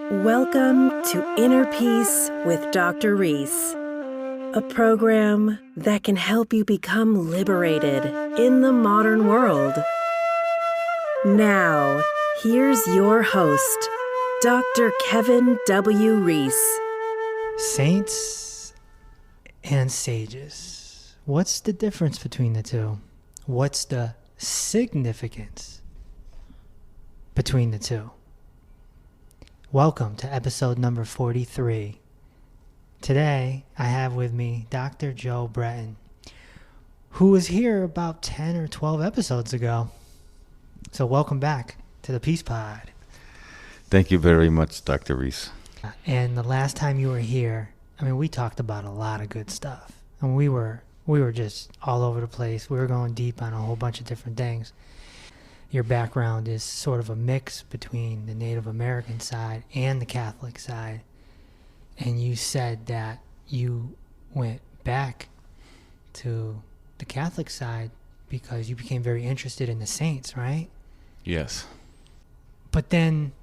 Welcome to Inner Peace with Dr. Reese, a program that can help you become liberated in the modern world. Now, here's your host, Dr. Kevin W. Reese. Saints and sages. What's the difference between the two? What's the significance between the two? Welcome to episode number 43. Today, I have with me Dr. Joe Breton, who was here about 10 or 12 episodes ago. So welcome back to the Peace Pod. Thank you very much, Dr. Reese. And the last time you were here, we talked about a lot of good stuff. And we were just all over the place. We were going deep on a whole bunch of different things. Your background is sort of a mix between the Native American side and the Catholic side. And you said that you went back to the Catholic side because you became very interested in the saints, right? Yes. But then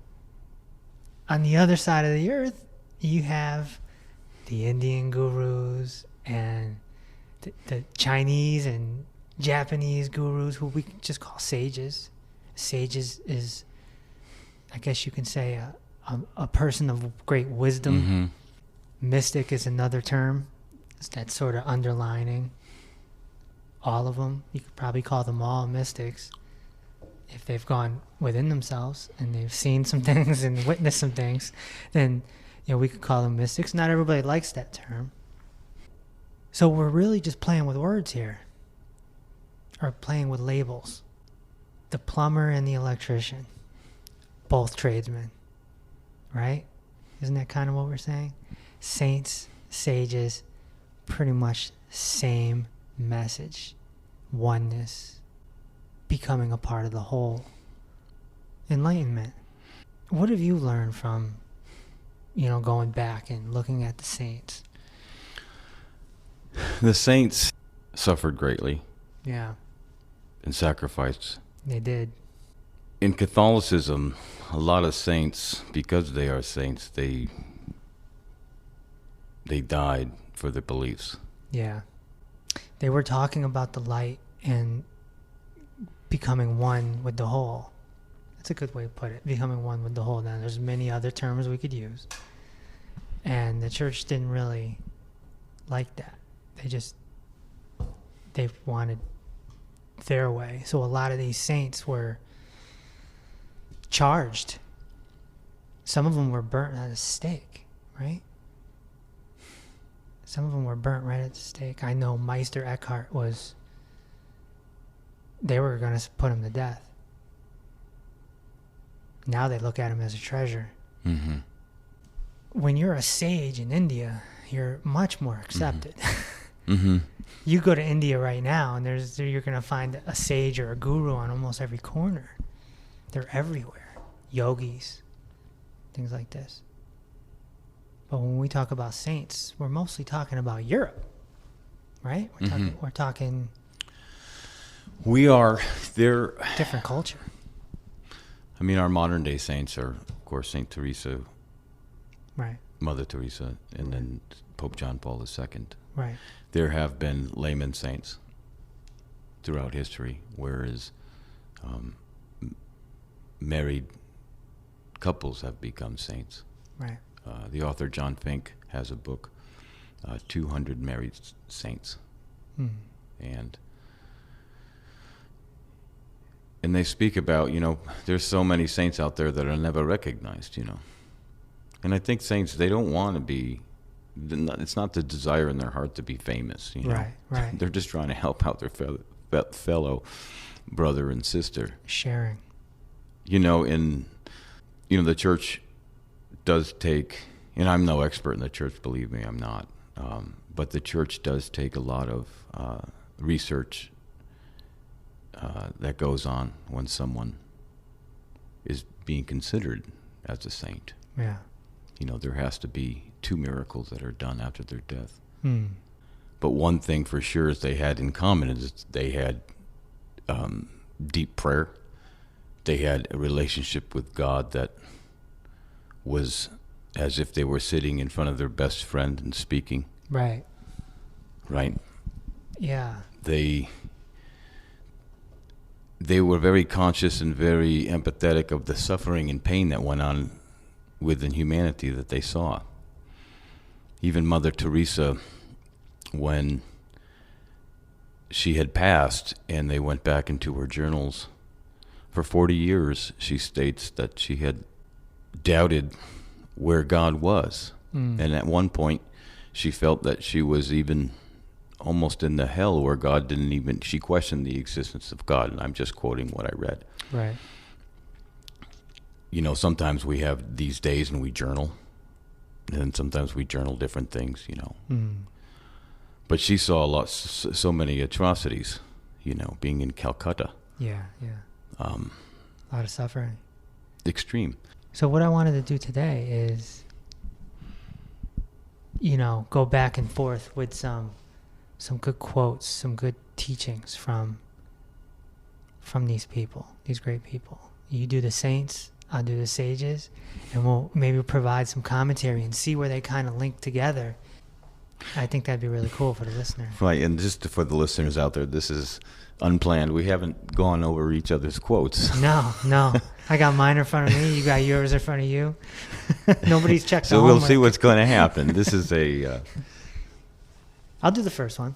on the other side of the earth, you have the Indian gurus and the Chinese and Japanese gurus, who we can just call sages. Sages is, I guess you can say, a person of great wisdom. Mm-hmm. Mystic is another term. It's that sort of underlining all of them. You could probably call them all mystics if they've gone within themselves and they've seen some things and witnessed some things. Then, we could call them mystics. Not everybody likes that term. So we're really just playing with words here, or playing with labels. The plumber and the electrician, both tradesmen, right? Isn't that kind of what we're saying? Saints, sages, pretty much same message. Oneness, becoming a part of the whole. Enlightenment. What have you learned from, going back and looking at the saints? The saints suffered greatly. Yeah. And sacrificed. They did. In Catholicism, a lot of saints, because they are saints, they died for their beliefs. Yeah. They were talking about the light and becoming one with the whole. That's a good way to put it. Becoming one with the whole. Now, there's many other terms we could use. And the church didn't really like that. They wanted their way. So a lot of these saints were charged. Some of them were burnt at a stake, right? Some of them were burnt right at the stake. I know Meister Eckhart they were going to put him to death. Now they look at him as a treasure. Mm-hmm. When you're a sage in India, you're much more accepted. Mm-hmm. You go to India right now, and you're going to find a sage or a guru on almost every corner. They're everywhere. Yogis, things like this. But when we talk about saints, we're mostly talking about Europe, right? We're talking. We are there. Different culture. Our modern day saints are, of course, Saint Teresa, right? Mother Teresa, and then Pope John Paul II. Right. There have been layman saints throughout history, whereas married couples have become saints. Right. The author John Fink has a book, 200 Married Saints. And they speak about, there's so many saints out there that are never recognized, And I think saints, they don't want to be, it's not the desire in their heart to be famous, Right. They're just trying to help out their fellow brother and sister. Sharing. The church does take, and I'm no expert in the church, believe me, I'm not, but the church does take a lot of research that goes on when someone is being considered as a saint. Yeah. There has to be 2 miracles that are done after their death. Hmm. But one thing for sure is they had in common is they had deep prayer. They had a relationship with God that was as if they were sitting in front of their best friend and speaking, Right. right? Yeah. They were very conscious and very empathetic of the suffering and pain that went on within humanity that they saw. Even Mother Teresa, when she had passed and they went back into her journals, for 40 years she states that she had doubted where God was. And at one point she felt that she was even almost in the hell where God didn't even, she questioned the existence of God. And I'm just quoting what I read. Right. You know, sometimes we have these days and we journal, and then sometimes we journal different things, you know. But she saw so many atrocities, you know, being in Calcutta. Yeah. A lot of suffering. Extreme. So what I wanted to do today is, you know, go back and forth with some good quotes, some good teachings from these people, these great people. You do the saints, I'll do the sages, and we'll maybe provide some commentary and see where they kind of link together. I think that'd be really cool for the listener. Right, and just for the listeners out there, this is unplanned. We haven't gone over each other's quotes. No. I got mine in front of me. You got yours in front of you. Nobody's checked So we'll see what's going to happen. This is a... I'll do the first one.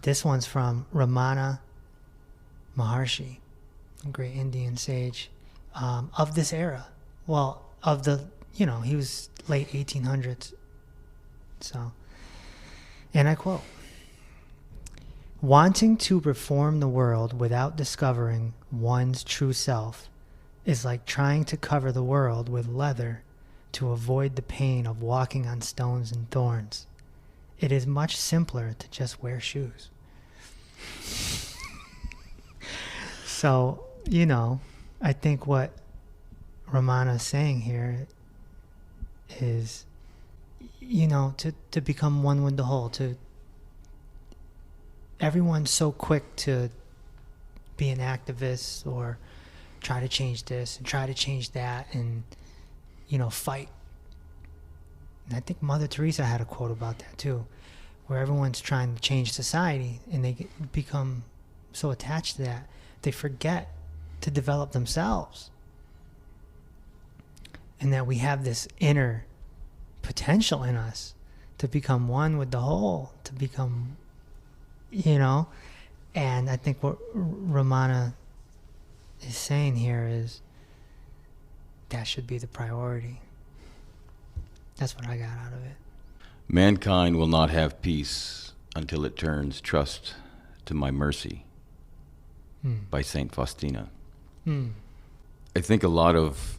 This one's from Ramana Maharshi, a great Indian sage of this era. Well, of the, you know, he was late 1800s. So, and I quote, "Wanting to reform the world without discovering one's true self is like trying to cover the world with leather to avoid the pain of walking on stones and thorns. It is much simpler to just wear shoes." So, you know, I think what Ramana is saying here is, you know, to become one with the whole. Everyone's so quick to be an activist or try to change this and try to change that and, you know, fight. And I think Mother Teresa had a quote about that too, where everyone's trying to change society and they become so attached to that, they forget to develop themselves. And that we have this inner potential in us to become one with the whole, to become, you know. And I think what Ramana is saying here is that should be the priority. That's what I got out of it. Mankind will not have peace until it turns trust to my mercy, by Saint Faustina. I think a lot of,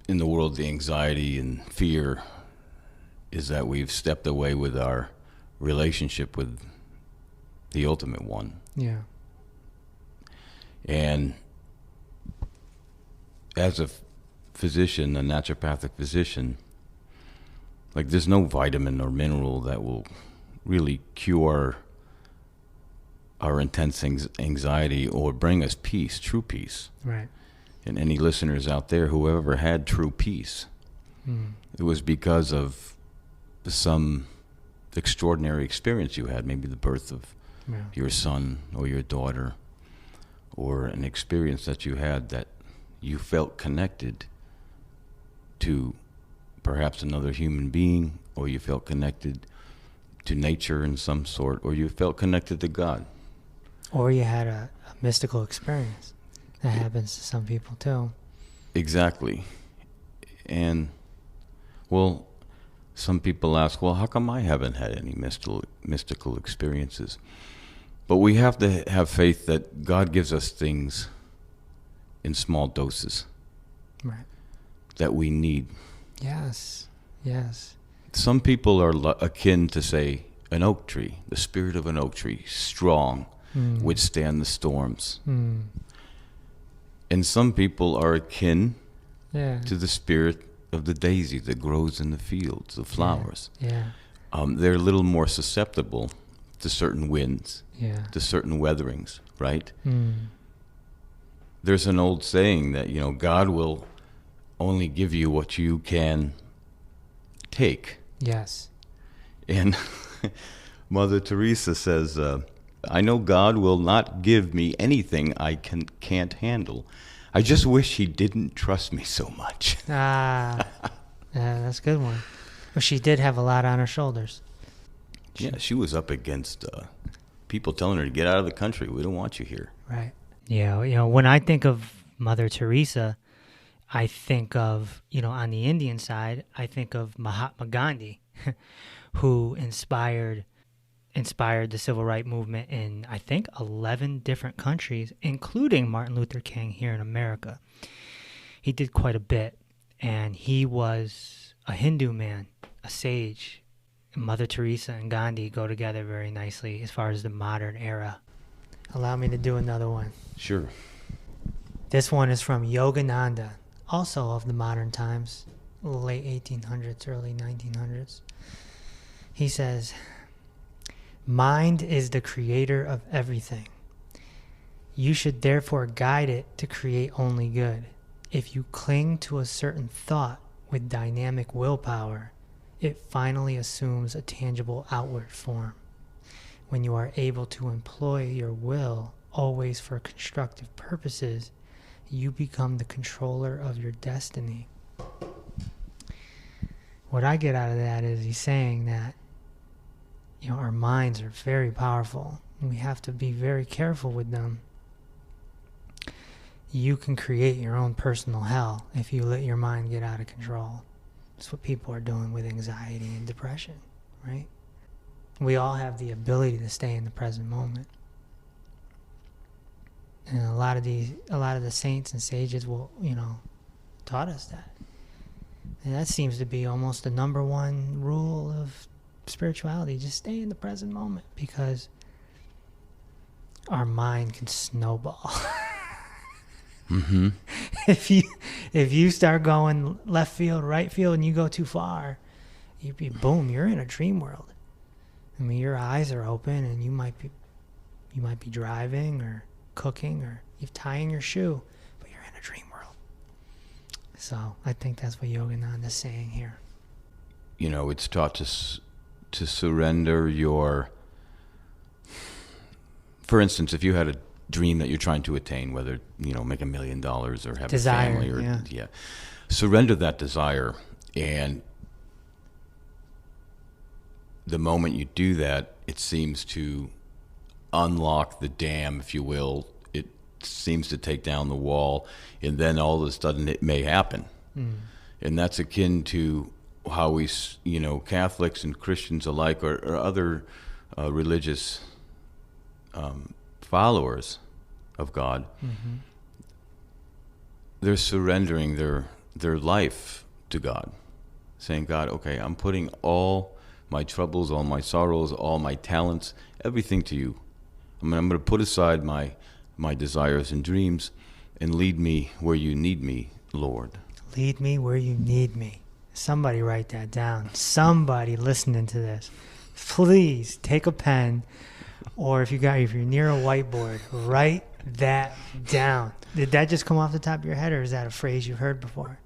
in the world, the anxiety and fear is that we've stepped away with our relationship with the ultimate one. Yeah. And as a physician, a naturopathic physician, like there's no vitamin or mineral that will really cure our intense anxiety or bring us peace, true peace. Right. And any listeners out there who ever had true peace, it was because of some extraordinary experience you had, maybe the birth of your son or your daughter, or an experience that you had that you felt connected to perhaps another human being, or you felt connected to nature in some sort, or you felt connected to God. Or you had a mystical experience. That happens to some people too. Exactly. And, well, some people ask, well, how come I haven't had any mystical experiences? But we have to have faith that God gives us things in small doses. Right. That we need. Yes. Some people are akin to, say, an oak tree, the spirit of an oak tree, strong, withstand the storms. And some people are akin to the spirit of the daisy that grows in the fields, the flowers. Yeah. They're a little more susceptible to certain winds, Yeah. to certain weatherings, right? There's an old saying that, God will only give you what you can take. Yes. And Mother Teresa says, I know God will not give me anything I can't handle. I just wish he didn't trust me so much. Yeah, that's a good one. Well, she did have a lot on her shoulders. Yeah, she was up against people telling her to get out of the country. We don't want you here. Right. Yeah, when I think of Mother Teresa, I think of, on the Indian side, I think of Mahatma Gandhi, who inspired the civil rights movement in, I think, 11 different countries, including Martin Luther King here in America. He did quite a bit, and he was a Hindu man, a sage. Mother Teresa and Gandhi go together very nicely as far as the modern era. Allow me to do another one. Sure. This one is from Yogananda, also of the modern times, late 1800s, early 1900s. He says, "Mind is the creator of everything. You should therefore guide it to create only good. If you cling to a certain thought with dynamic willpower, it finally assumes a tangible outward form. When you are able to employ your will always for constructive purposes, you become the controller of your destiny." What I get out of that is he's saying that our minds are very powerful, and we have to be very careful with them. You can create your own personal hell if you let your mind get out of control. That's what people are doing with anxiety and depression, right? We all have the ability to stay in the present moment. And a lot of the saints and sages will, taught us that. And that seems to be almost the number one rule of spirituality. Just stay in the present moment, because our mind can snowball. Mm-hmm. If you start going left field, right field, and you go too far, boom, you're in a dream world. I mean, your eyes are open, and you might be driving or cooking or you're tying your shoe, but you're in a dream world. So I think that's what Yogananda is saying here. It's taught to surrender your. For instance, if you had a dream that you're trying to attain, whether make $1 million or have Desire, a family, or surrender that desire, and the moment you do that, it seems to unlock the dam, if you will. It seems to take down the wall, and then all of a sudden it may happen. And that's akin to how we, Catholics and Christians alike, or other religious followers of God, they're surrendering their life to God, saying, God, okay, I'm putting all my troubles, all my sorrows, all my talents, everything to you. I'm going to put aside my desires and dreams and lead me where you need me, Lord. Lead me where you need me. Somebody write that down. Somebody listening to this, please take a pen, or if you're near a whiteboard, write that down. Did that just come off the top of your head, or is that a phrase you've heard before?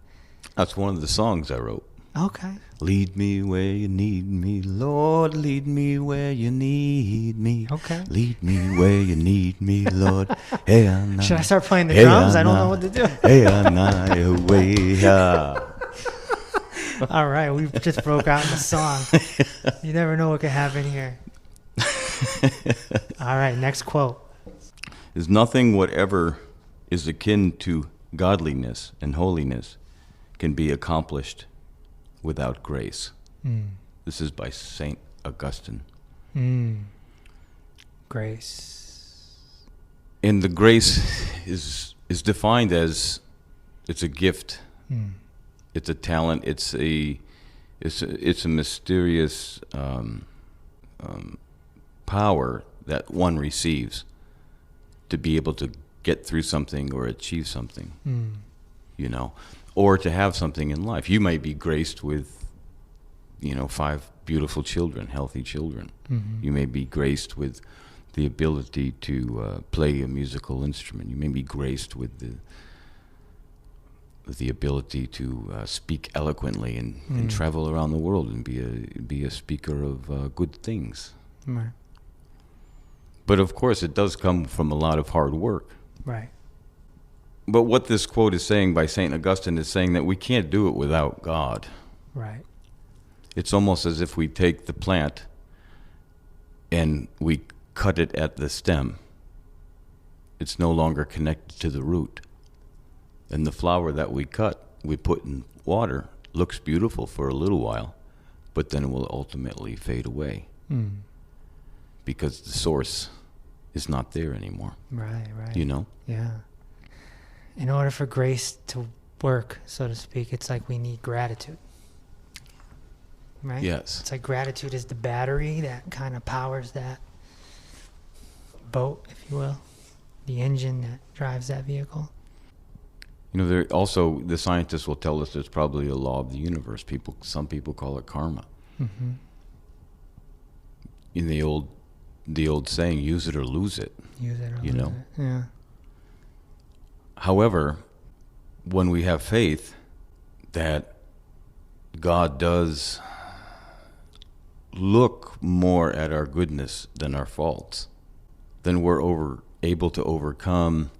That's one of the songs I wrote. Okay. Lead me where you need me, Lord. Lead me where you need me. Okay. Lead me where you need me, Lord. Hey, should I start playing the drums? I don't know what to do. Hey, away. All right, we just broke out in the song. You never know what could happen here. All right, next quote. Is nothing whatever is akin to godliness and holiness can be accomplished without grace. This is by St. Augustine. Grace. And the grace is defined as it's a gift. It's a talent. It's a mysterious power that one receives to be able to get through something or achieve something, or to have something in life. You may be graced with, 5 beautiful children, healthy children. You may be graced with the ability to play a musical instrument. You may be graced with the ability to speak eloquently and travel around the world and be a speaker of good things. Right. But of course, it does come from a lot of hard work. Right. But what this quote is saying by St. Augustine is saying that we can't do it without God. Right. It's almost as if we take the plant and we cut it at the stem. It's no longer connected to the root. And the flower that we cut, we put in water, looks beautiful for a little while, but then it will ultimately fade away because the source is not there anymore. Right, right. You know? Yeah. In order for grace to work, so to speak, it's like we need gratitude. Right? Yes. It's like gratitude is the battery that kind of powers that boat, if you will, the engine that drives that vehicle. You know, there also, the scientists will tell us there's probably a law of the universe. Some people call it karma. Mm-hmm. In the old saying, use it or lose it. Use it or you lose know? it. Yeah. However, when we have faith that God does look more at our goodness than our faults, then we're able to overcome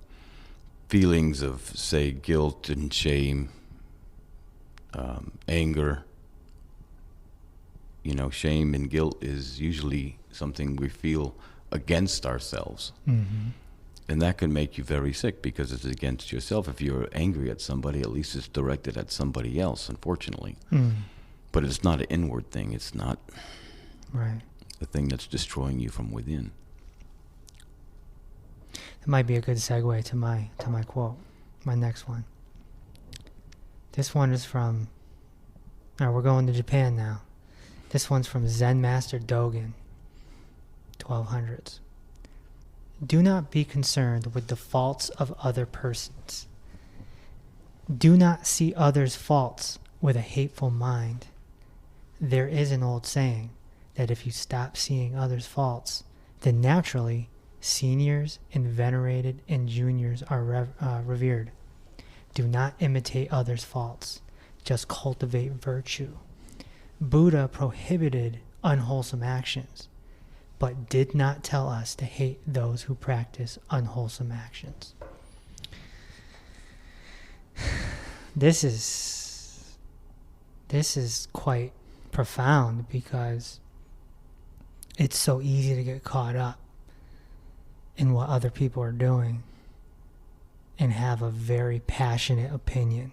feelings of, say, guilt and shame, anger. You know, shame and guilt is usually something we feel against ourselves. Mm-hmm. And that can make you very sick because it's against yourself. If you're angry at somebody, at least it's directed at somebody else, unfortunately. But it's not an inward thing. It's not Right. the thing that's destroying you from within. That might be a good segue to my quote, my next one. This one is from, we're going to Japan now. This one's from Zen Master Dogen, 1200s. Do not be concerned with the faults of other persons. Do not see others' faults with a hateful mind. There is an old saying that if you stop seeing others' faults, then naturally seniors and venerated and juniors are revered. Do not imitate others' faults. Just cultivate virtue. Buddha prohibited unwholesome actions, but did not tell us to hate those who practice unwholesome actions. This is quite profound because it's so easy to get caught up in what other people are doing and have a very passionate opinion.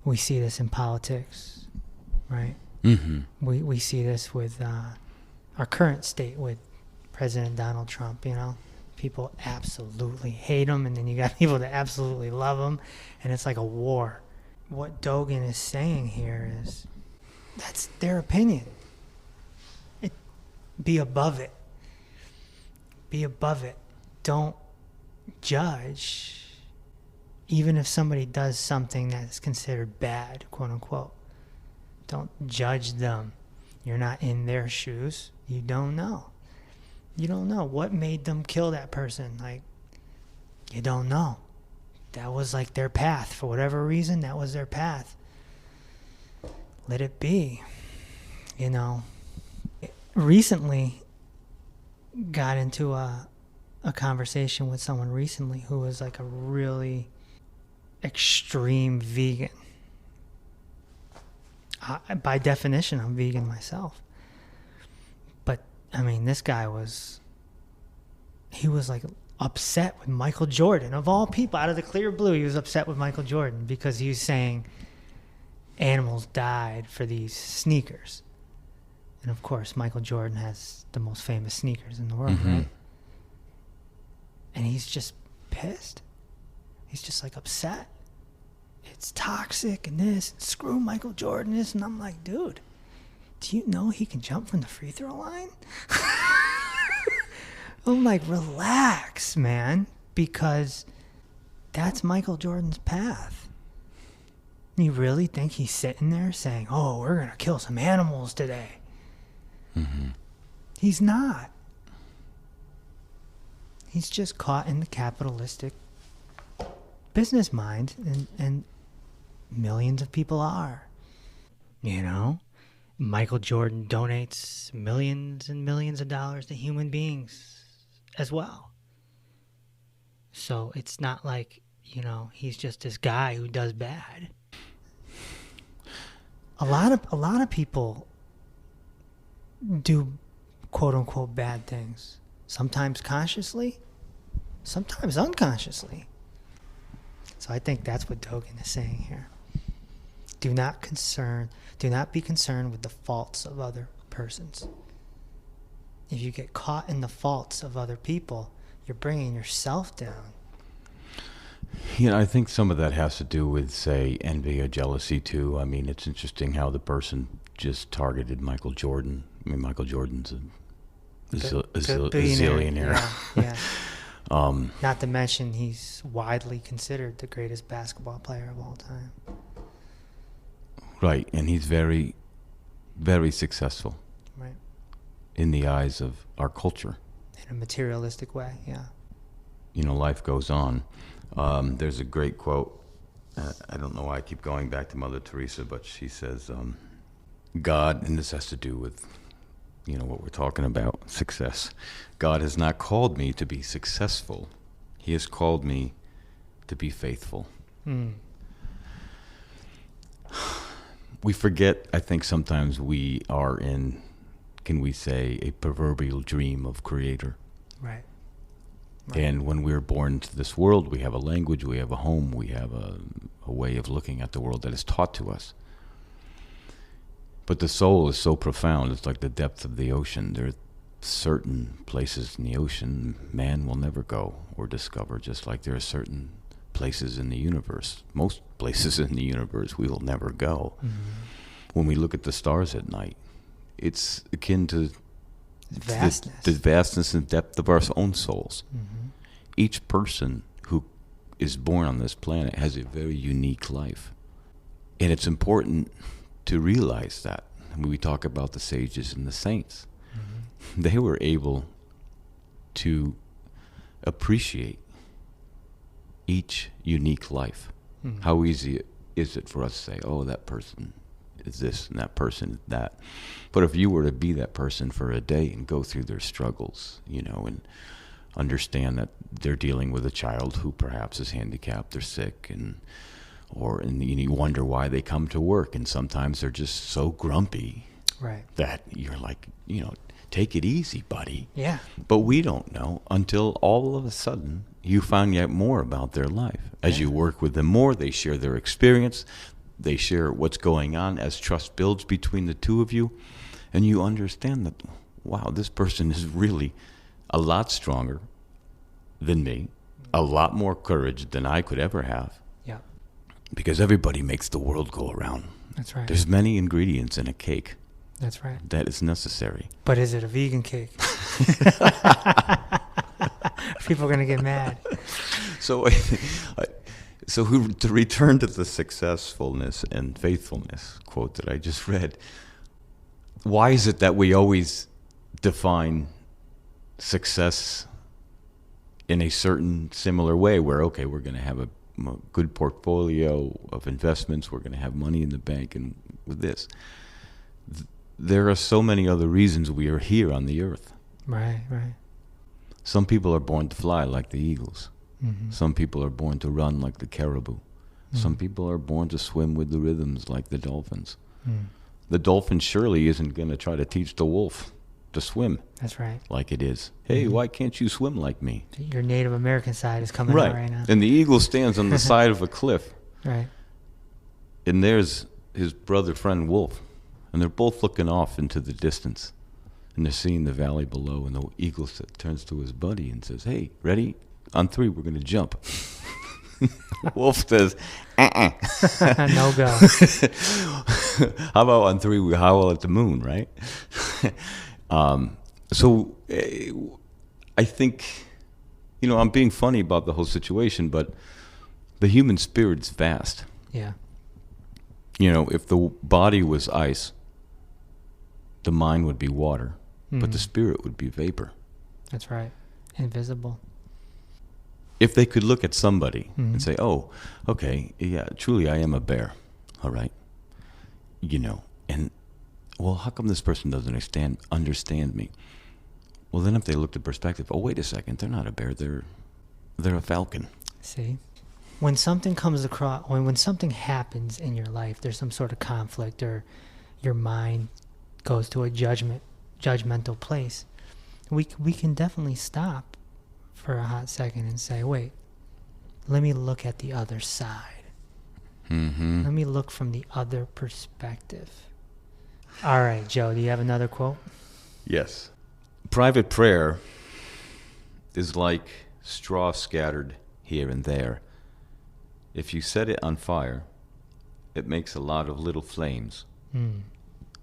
We see this in politics, right? Mm-hmm. We see this with our current state with President Donald Trump, you know. People absolutely hate him, and then you got people that absolutely love him, and it's like a war. What Dogen is saying here is that's their opinion. Be above it. Be above it. Don't judge, even if somebody does something that's considered bad, quote unquote. Don't judge them. You're not in their shoes. You don't know. You don't know what made them kill that person. Like, you don't know. That was like their path. For whatever reason, that was their path. Let it be. You know, recently got into a conversation with someone recently who was like a really extreme vegan. By definition, I'm vegan myself. But, I mean, this guy he was like upset with Michael Jordan. Of all people, out of the clear blue, he was upset with Michael Jordan because he was saying animals died for these sneakers. And of course, Michael Jordan has the most famous sneakers in the world, Mm-hmm. right? And he's just pissed. He's just like upset. It's toxic and this, and screw Michael Jordan this. And I'm like, dude, do you know he can jump from the free throw line? I'm like, relax, man, because that's Michael Jordan's path. You really think he's sitting there saying, oh, we're going to kill some animals today? Mm-hmm. He's not. He's just caught in the capitalistic business mind, and millions of people are. You know? Michael Jordan donates millions and millions of dollars to human beings as well. So it's not like, he's just this guy who does bad. A lot of people do quote unquote bad things. Sometimes consciously, sometimes unconsciously. So I think that's what Dogen is saying here. Do not be concerned with the faults of other persons. If you get caught in the faults of other people, you're bringing yourself down. I think some of that has to do with, say, envy or jealousy, too. I mean, it's interesting how the person just targeted Michael Jordan. I mean, Michael Jordan's a zillionaire. Yeah. Not to mention, he's widely considered the greatest basketball player of all time. Right, and he's very, very successful. Right. In the eyes of our culture. In a materialistic way, yeah. Life goes on. There's a great quote. I don't know why I keep going back to Mother Teresa, but she says, God, and this has to do with, what we're talking about, success. God has not called me to be successful. He has called me to be faithful. We forget, I think sometimes we are in, can we say, a proverbial dream of Creator. Right. And when we're born into this world, we have a language, we have a home, we have a way of looking at the world that is taught to us. But the soul is so profound, it's like the depth of the ocean. There are certain places in the ocean man will never go or discover, just like there are certain places in the universe. Most places in the universe we will never go. Mm-hmm. When we look at the stars at night, it's akin to the vastness and depth of our own souls. Mm-hmm. Each person who is born on this planet has a very unique life. And it's important to realize that. When we talk about the sages and the saints, mm-hmm. they were able to appreciate each unique life. Mm-hmm. How easy is it for us to say, oh, that person is this and that person is that. But if you were to be that person for a day and go through their struggles, and understand that they're dealing with a child who perhaps is handicapped or sick, and you wonder why they come to work, and sometimes they're just so grumpy, right, that you're like, take it easy, buddy. Yeah. But we don't know until all of a sudden you find out more about their life. As you work with them more, they share their experience, they share what's going on as trust builds between the two of you, and you understand that, wow, this person is really a lot stronger than me, a lot more courage than I could ever have. Yeah. Because everybody makes the world go around. That's right. There's many ingredients in a cake. That's right. That is necessary. But is it a vegan cake? People are going to get mad. So to return to the successfulness and faithfulness quote that I just read, why is it that we always define success in a certain similar way where, okay, we're going to have a good portfolio of investments, we're going to have money in the bank, and with this. There are so many other reasons we are here on the earth. Right. Some people are born to fly like the eagles. Mm-hmm. Some people are born to run like the caribou. Mm-hmm. Some people are born to swim with the rhythms like the dolphins. Mm. The dolphin surely isn't going to try to teach the wolf to swim. That's right. Like it is. Hey, mm-hmm. why can't you swim like me? Your Native American side is coming out right now. And the eagle stands on the side of a cliff. Right. And there's his brother friend wolf. And they're both looking off into the distance. And they're seeing the valley below. And the eagle turns to his buddy and says, hey, ready? On 3, we're going to jump. Wolf says, no go. How about on 3, we howl at the moon, right? So I think, I'm being funny about the whole situation, but the human spirit's vast. Yeah. If the body was ice, the mind would be water, but the spirit would be vapor. That's right. Invisible. if they could look at somebody and say, oh, okay, yeah, truly I am a bear, all right, and, well, how come this person doesn't understand me? Well, then if they looked at perspective, oh, wait a second, they're not a bear, they're a falcon. See? When something comes across, when something happens in your life, there's some sort of conflict, or your mind goes to a judgmental place, we can definitely stop for a hot second and say, wait, let me look at the other side. Mm-hmm. Let me look from the other perspective. All right, Joe, do you have another quote? Yes. Private prayer is like straw scattered here and there. If you set it on fire, it makes a lot of little flames.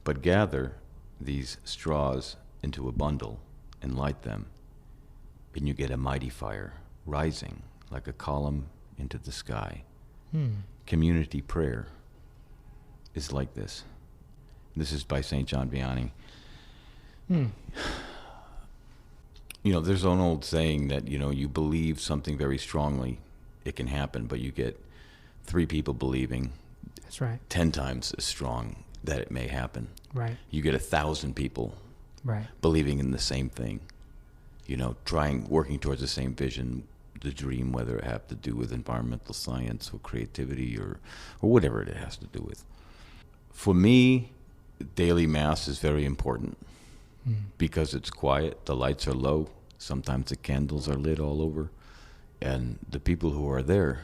But gather these straws into a bundle and light them, and you get a mighty fire rising like a column into the sky. Community prayer is like this. This is by St. John Vianney. There's an old saying that, you believe something very strongly, it can happen, but you get 3 people believing. That's right. 10 times as strong that it may happen. Right. You get 1,000 people Right. believing in the same thing, working towards the same vision, the dream, whether it have to do with environmental science or creativity or whatever it has to do with. For me, daily mass is very important because it's quiet, the lights are low, sometimes the candles are lit all over, and the people who are there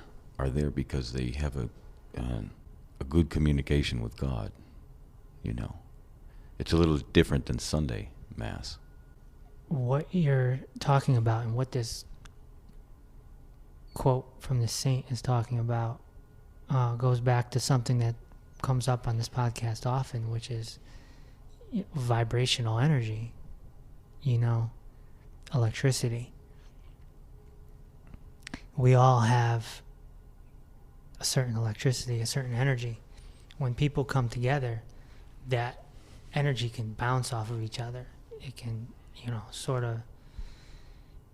because they have a good communication with God. It's a little different than Sunday mass. What you're talking about and what this quote from the saint is talking about goes back to something that comes up on this podcast often, which is vibrational energy, electricity. We all have a certain electricity, a certain energy. When people come together, that energy can bounce off of each other. It can, sort of,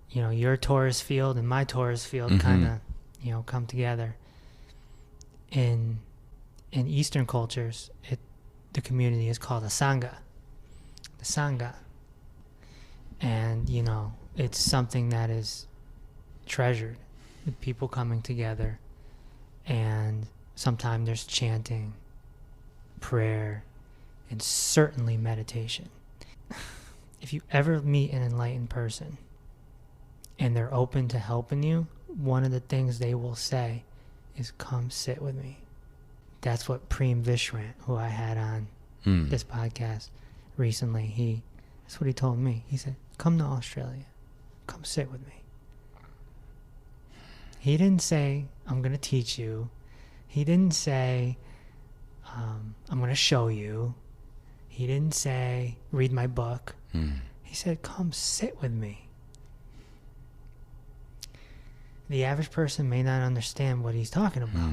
your torus field and my torus field kind of, come together. In Eastern cultures, the community is called a sangha. The sangha. And, it's something that is treasured, with people coming together. And sometimes there's chanting, prayer, and certainly meditation. If you ever meet an enlightened person and they're open to helping you, one of the things they will say is, come sit with me. That's what Prem Vishrant, who I had on this podcast recently, that's what he told me. He said, come to Australia. Come sit with me. He didn't say, I'm going to teach you. He didn't say, I'm going to show you. He didn't say, read my book. He said, come sit with me. The average person may not understand what he's talking about.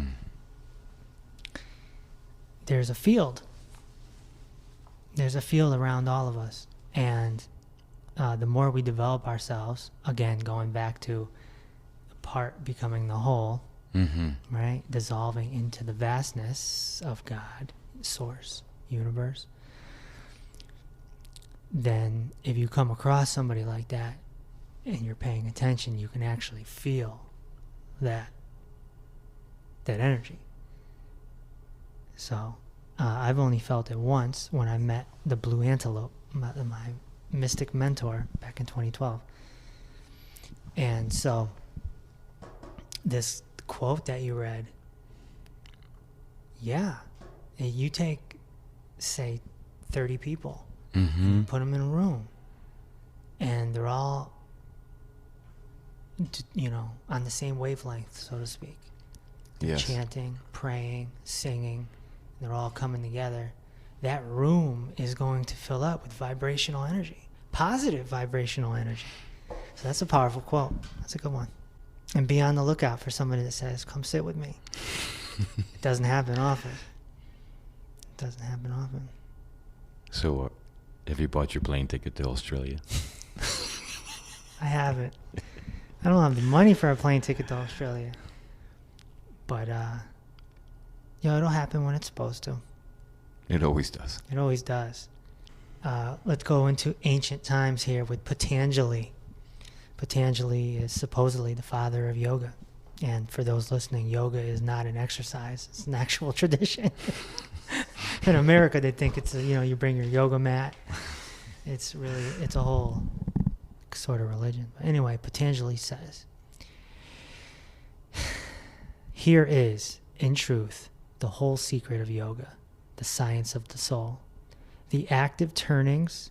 There's a field. There's a field around all of us. And the more we develop ourselves, again, going back to the part becoming the whole, right? Dissolving into the vastness of God, source, universe. Then if you come across somebody like that and you're paying attention, you can actually feel that energy. So I've only felt it once when I met the Blue Antelope, my mystic mentor, back in 2012. And so this quote that you read, you take, say, 30 people, you put them in a room, and they're all, on the same wavelength, so to speak. They're chanting, praying, singing, and they're all coming together. That room is going to fill up with vibrational energy, positive vibrational energy. So that's a powerful quote. That's a good one. And be on the lookout for somebody that says, come sit with me. It doesn't happen often. So, have you bought your plane ticket to Australia? I haven't. I don't have the money for a plane ticket to Australia. But, it'll happen when it's supposed to. It always does. It always does. Let's go into ancient times here with Patanjali. Patanjali is supposedly the father of yoga. And for those listening, yoga is not an exercise. It's an actual tradition. In America, they think it's, you bring your yoga mat. It's a whole sort of religion. But anyway, Patanjali says, here is, in truth, the whole secret of yoga, the science of the soul. The active turnings,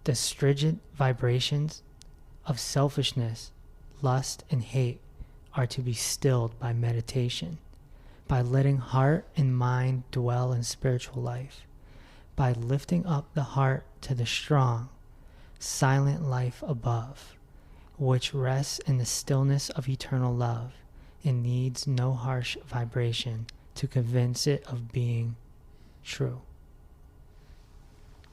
the stringent vibrations of selfishness, lust, and hate are to be stilled by meditation, by letting heart and mind dwell in spiritual life, by lifting up the heart to the strong, silent life above, which rests in the stillness of eternal love and needs no harsh vibration to convince it of being true.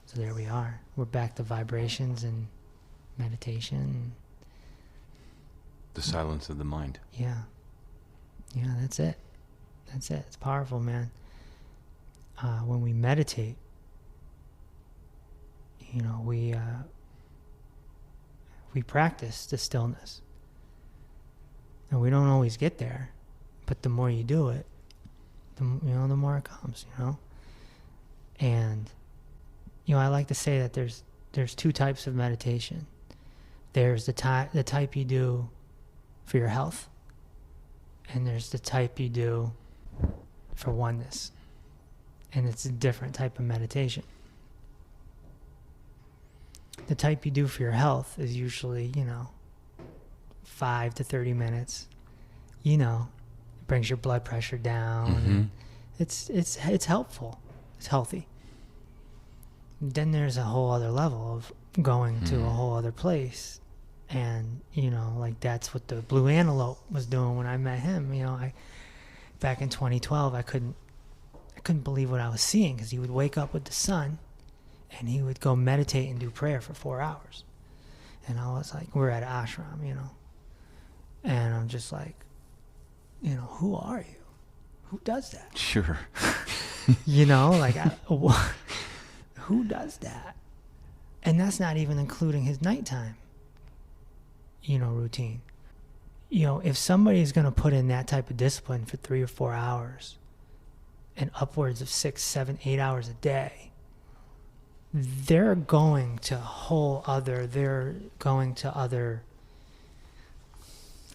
So there we are. We're back to vibrations and meditation. The silence of the mind. Yeah, that's it. It's powerful, man. When we meditate, we practice the stillness. And we don't always get there, but the more you do it, the more it comes, And, I like to say that there's two types of meditation. There's the type you do for your health, and there's the type you do for oneness. And it's a different type of meditation. The type you do for your health is usually, 5 to 30 minutes. It brings your blood pressure down. Mm-hmm. It's helpful. It's healthy. Then there's a whole other level of going to a whole other place. And, that's what the blue antelope was doing when I met him. Back in 2012, I couldn't believe what I was seeing, because he would wake up with the sun and he would go meditate and do prayer for 4 hours. And I was like, we're at ashram, and I'm just like, who are you? Who does that? Sure. Who does that? And that's not even including his nighttime, routine. If somebody is going to put in that type of discipline for 3 or 4 hours and upwards of 6, 7, 8 hours a day, they're going to other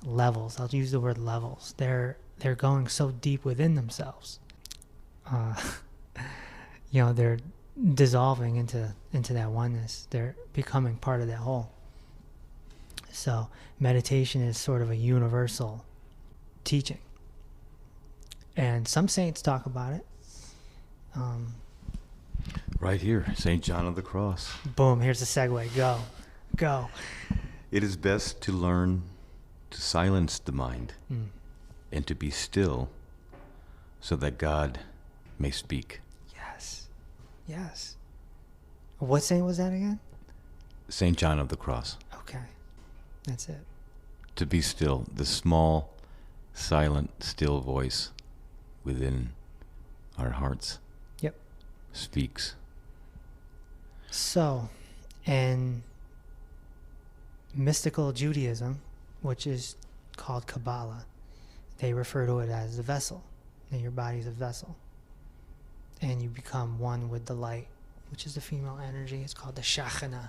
levels. I'll use the word levels. They're going so deep within themselves. They're dissolving into that oneness. They're becoming part of that whole. So meditation is sort of a universal teaching. And some saints talk about it. Right here, St. John of the Cross. Boom, here's the segue. Go. It is best to learn to silence the mind and to be still so that God may speak. Yes. What saint was that again? St. John of the Cross. Okay, that's it. To be still, the small, silent, still voice within our hearts. Yep. Speaks. So, in mystical Judaism, which is called Kabbalah, they refer to it as the vessel. And your body's a vessel. And you become one with the light, which is the female energy. It's called the Shekhinah.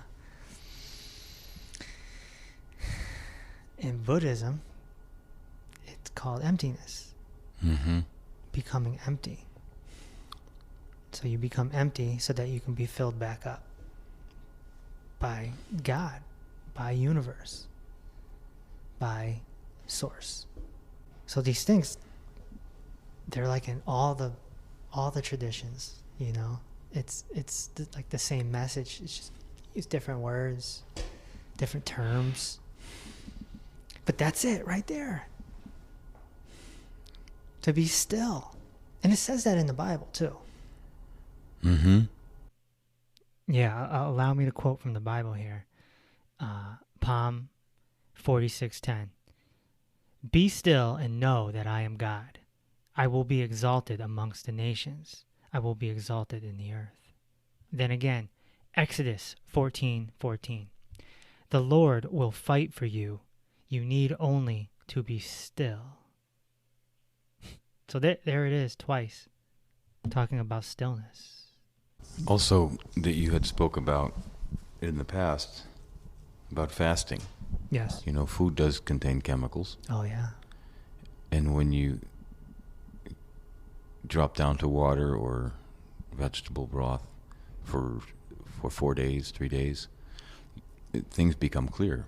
In Buddhism, it's called emptiness. Mm-hmm. Becoming empty. So you become empty so that you can be filled back up by God, by universe, by source. So these things, they're like in all the traditions, It's like the same message. It's just use different words, different terms. But that's it right there. To be still. And it says that in the Bible too. Mm-hmm. Yeah, allow me to quote from the Bible here. Palm 46:10. Be still and know that I am God. I will be exalted amongst the nations. I will be exalted in the earth. Then again, Exodus 14:14. The Lord will fight for you. You need only to be still. So there it is twice, talking about stillness. Also, that you had spoke about in the past, about fasting. Yes. You know, food does contain chemicals. Oh, yeah. And when you drop down to water or vegetable broth for 4 days, 3 days, things become clear.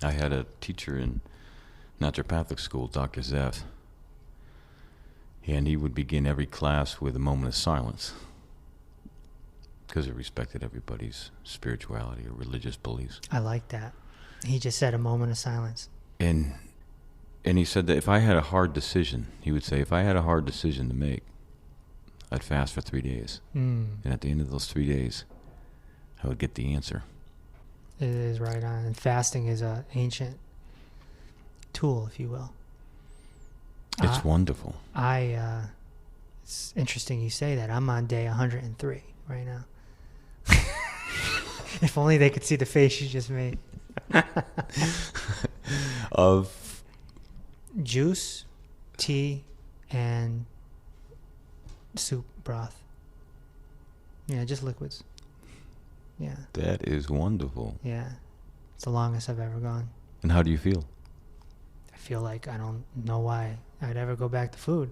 I had a teacher in naturopathic school, Dr. Zeff, and he would begin every class with a moment of silence because he respected everybody's spirituality or religious beliefs. I like that. He just said a moment of silence. And he said that if I had a hard decision, he would say, if I had a hard decision to make, I'd fast for 3 days. And at the end of those 3 days, I would get the answer. It is right on. And fasting is an ancient tool, if you will. It's wonderful. It's interesting you say that. I'm on day 103 right now. If only they could see the face you just made. Of juice, tea, and soup broth. Yeah, just liquids. Yeah. That is wonderful. Yeah. It's the longest I've ever gone. And how do you feel? I feel like I don't know why I'd ever go back to food.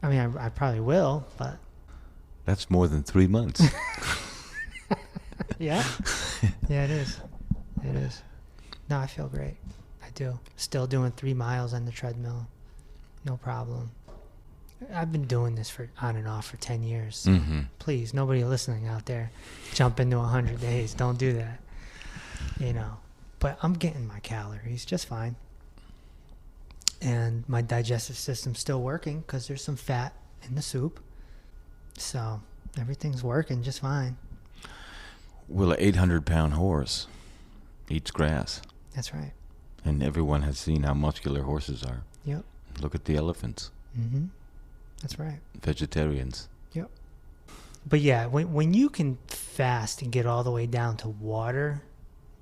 I mean, I probably will, but... That's more than 3 months. Yeah? Yeah, it is. It is. No, I feel great. I do. Still doing 3 miles on the treadmill. No problem. I've been doing this for on and off for 10 years. Mm-hmm. Please, nobody listening out there, jump into 100 days. Don't do that. You know. But I'm getting my calories just fine. And my digestive system's still working because there's some fat in the soup. So everything's working just fine. Well, an 800-pound horse eats grass. That's right. And everyone has seen how muscular horses are. Yep. Look at the elephants. Mm-hmm. That's right. Vegetarians. Yep. But yeah, when you can fast and get all the way down to water,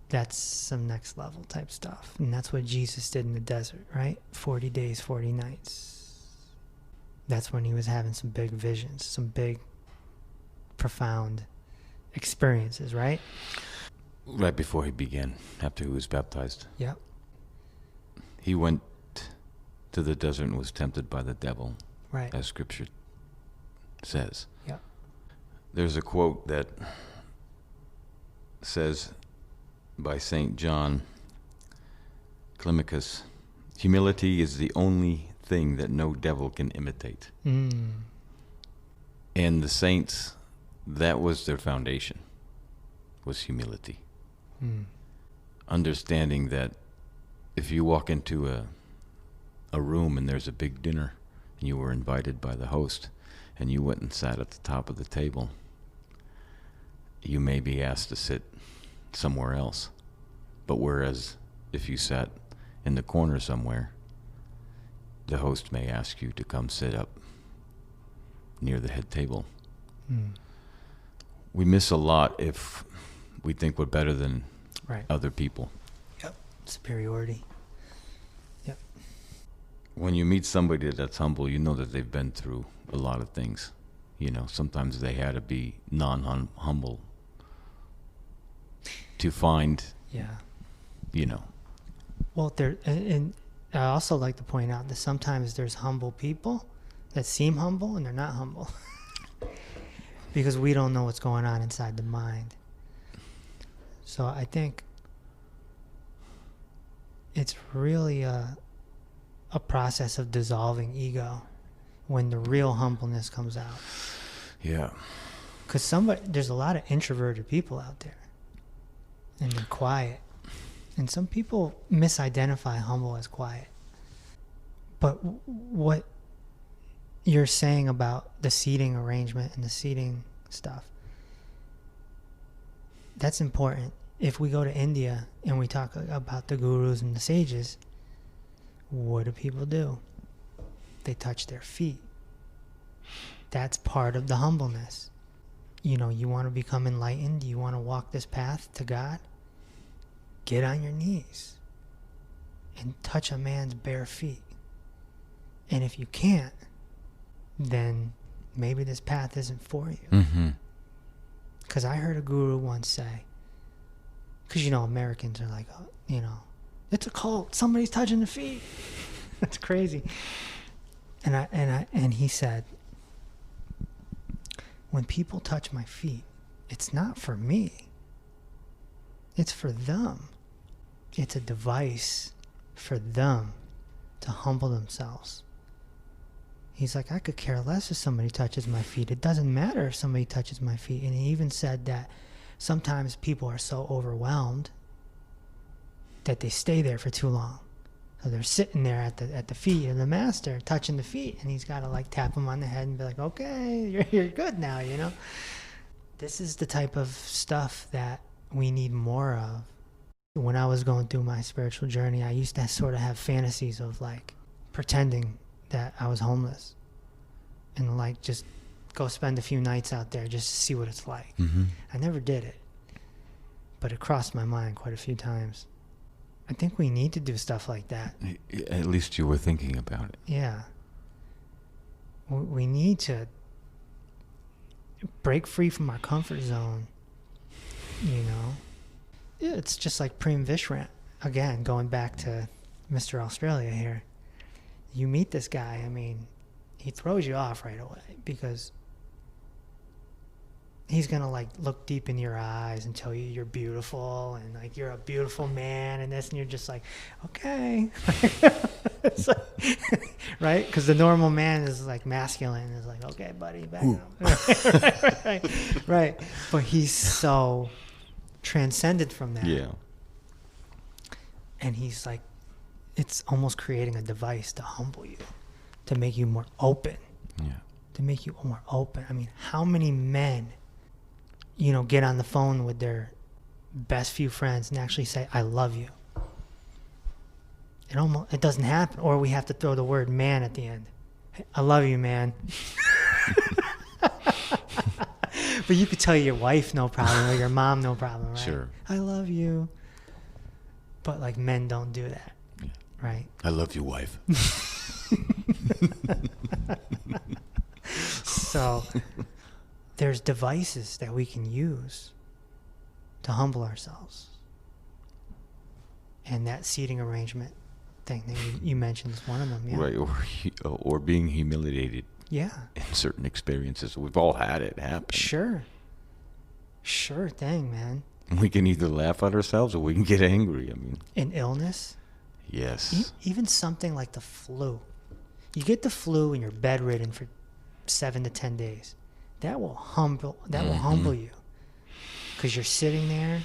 that's some next level type stuff. And that's what Jesus did in the desert, right? 40 days, 40 nights. That's when he was having some big visions, some big, profound experiences, right? Right before he began, after he was baptized. Yep. He went to the desert and was tempted by the devil, Right. as Scripture says. Yep. There's a quote that says by St. John Climacus, humility is the only thing that no devil can imitate. Mm. And the saints, that was their foundation, was humility. Mm. Understanding that if you walk into a room and there's a big dinner, and you were invited by the host, and you went and sat at the top of the table, you may be asked to sit somewhere else. But whereas if you sat in the corner somewhere, the host may ask you to come sit up near the head table. Mm. We miss a lot if we think we're better than Right. other people. Yep. Superiority. Yep. When you meet somebody that's humble, you know that they've been through a lot of things. You know, sometimes they had to be non-humble to find, Yeah. you know. Well, and I also like to point out that sometimes there's humble people that seem humble and they're not humble. Because we don't know what's going on inside the mind. So I think it's really a process of dissolving ego when the real humbleness comes out. Yeah. Because there's a lot of introverted people out there. And they're quiet. And some people misidentify humble as quiet. But what you're saying about the seating arrangement and the seating stuff, that's important. if we go to India and we talk about the gurus and the sages, what do people do? They touch their feet. That's part of the humbleness. You know, you want to become enlightened, you want to walk this path to God, get on your knees and touch a man's bare feet. And if you can't, then maybe this path isn't for you. Because I heard a guru once say, because, you know, Americans are like, oh, you know, it's a cult. Somebody's touching the feet. That's crazy. And he said, when people touch my feet, it's not for me. It's for them. It's a device for them to humble themselves. He's like, I could care less if somebody touches my feet. It doesn't matter if somebody touches my feet. And he even said that sometimes people are so overwhelmed that they stay there for too long. So they're sitting there at the feet of the master, touching the feet, and he's got to like tap them on the head and be like, okay, you're good now, you know? This is the type of stuff that we need more of. When I was going through my spiritual journey, I used to sort of have fantasies of like pretending that I was homeless and like just go spend a few nights out there just to see what it's like. I never did it, but it crossed my mind quite a few times. I think we need to do stuff like that. At least you were thinking about it. Yeah. We need to break free from our comfort zone, you know? Yeah, it's just like Prem Vishrant. Again, going back to Mr. Australia here. You meet this guy, I mean, he throws you off right away because he's going to like look deep in your eyes and tell you you're beautiful and like you're a beautiful man and this, and you're just like, okay. It's like, right? Because the normal man is like masculine, is like, okay, buddy, back up. Right. But he's so transcended from that. Yeah. And he's like, it's almost creating a device to humble you, to make you more open. Yeah. To make you more open. I mean, how many men, you know, get on the phone with their best few friends and actually say, I love you? It doesn't happen. Or we have to throw the word man at the end. Hey, I love you, man. But you could tell your wife no problem, or your mom no problem, right? Sure. I love you. But like men don't do that. Yeah. Right? I love you, wife. So there's devices that we can use to humble ourselves. And that seating arrangement thing that you mentioned is one of them. Yeah. Right, or being humiliated. Yeah. In certain experiences. We've all had it happen. Sure. Sure thing, man. We can either laugh at ourselves or we can get angry. I mean, An illness. yes. Even something like the flu. You get the flu and you're bedridden for 7 to 10 days. That will humble you, because you're sitting there